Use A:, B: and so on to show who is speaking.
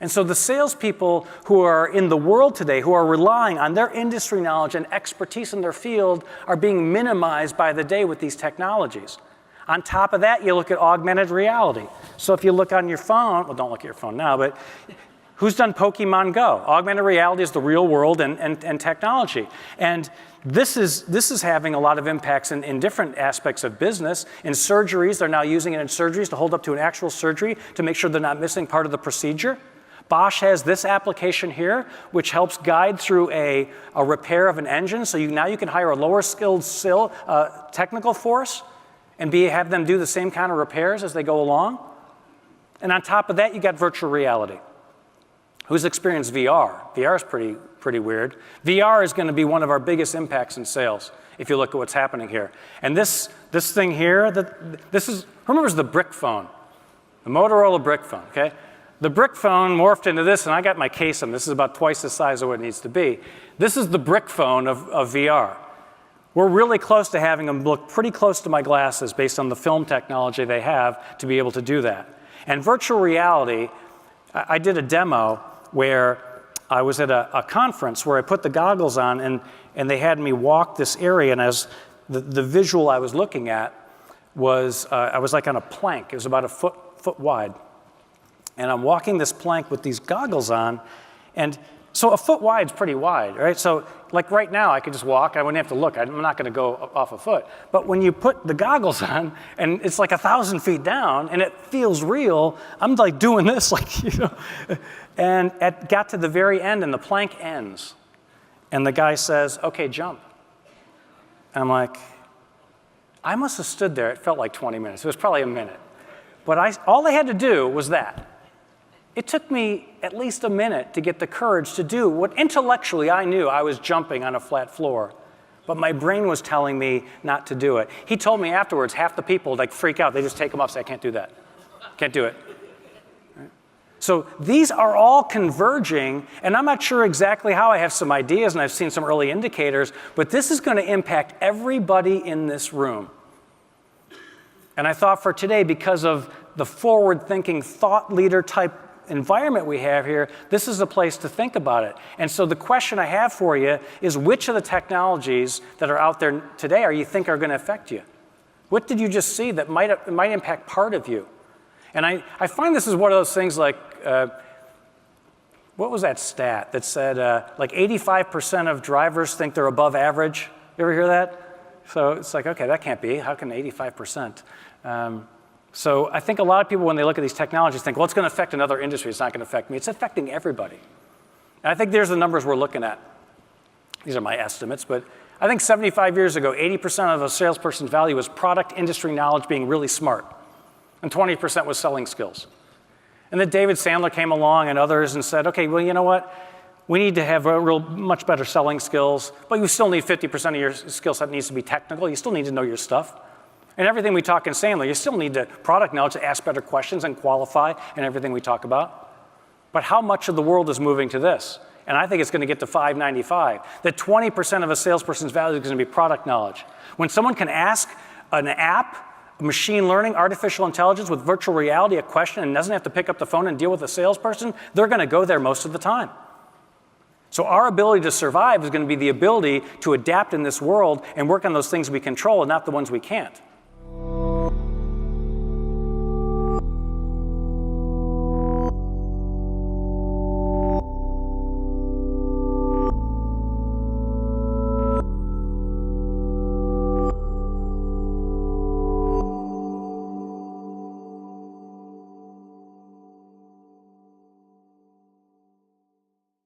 A: And so the salespeople who are in the world today, who are relying on their industry knowledge and expertise in their field, are being minimized by the day with these technologies. On top of that, you look at augmented reality. So if you look on your phone, well, don't look at your phone now, but who's done Pokemon Go? Augmented reality is the real world and technology. And this is having a lot of impacts in different aspects of business. In surgeries, they're now using it in surgeries to hold up to an actual surgery to make sure they're not missing part of the procedure. Bosch has this application here, which helps guide through a repair of an engine. So now you can hire a lower skilled technical force and have them do the same kind of repairs as they go along. And on top of that, you got virtual reality. Who's experienced VR? VR is pretty weird. VR is going to be one of our biggest impacts in sales if you look at what's happening here. And this thing here, who remembers the brick phone? The Motorola brick phone, okay? The brick phone morphed into this, and I got my case on. This is about twice the size of what it needs to be. This is the brick phone of VR. We're really close to having them look pretty close to my glasses based on the film technology they have to be able to do that. And virtual reality, I did a demo where I was at a conference where I put the goggles on and they had me walk this area, and as the visual I was looking at was, I was like on a plank. It was about a foot wide. And I'm walking this plank with these goggles on, and so a foot wide is pretty wide, right? So like right now, I could just walk. I wouldn't have to look. I'm not going to go off a foot. But when you put the goggles on, and it's like 1,000 feet down, and it feels real, I'm like doing this, like, you know. And it got to the very end, and the plank ends. And the guy says, "Okay, jump." And I'm like, I must have stood there. It felt like 20 minutes. It was probably a minute. But all I had to do was that. It took me at least a minute to get the courage to do what intellectually I knew I was jumping on a flat floor, but my brain was telling me not to do it. He told me afterwards, half the people like freak out. They just take them off and say, "I can't do that. Can't do it." Right? So these are all converging, and I'm not sure exactly how. I have some ideas, and I've seen some early indicators, but this is going to impact everybody in this room. And I thought for today, because of the forward-thinking thought leader type environment we have here, this is a place to think about it. And so the question I have for you is, which of the technologies that are out there today are you think are going to affect you? What did you just see that might impact part of you? And I find this is one of those things like, what was that stat that said like 85% of drivers think they're above average? You ever hear that? So it's like, okay, that can't be. How can 85%? So I think a lot of people, when they look at these technologies, think, well, it's going to affect another industry. It's not going to affect me. It's affecting everybody. And I think there's the numbers we're looking at. These are my estimates, but I think 75 years ago, 80% of a salesperson's value was product industry knowledge, being really smart, and 20% was selling skills. And then David Sandler came along and others and said, okay, well, you know what? We need to have much better selling skills, but you still need 50% of your skill set needs to be technical. You still need to know your stuff. And everything we talk in Sandler, you still need the product knowledge to ask better questions and qualify and everything we talk about. But how much of the world is moving to this? And I think it's going to get to 595. That 20% of a salesperson's value is going to be product knowledge. When someone can ask an app, machine learning, artificial intelligence with virtual reality a question and doesn't have to pick up the phone and deal with a salesperson, they're going to go there most of the time. So our ability to survive is going to be the ability to adapt in this world and work on those things we control and not the ones we can't.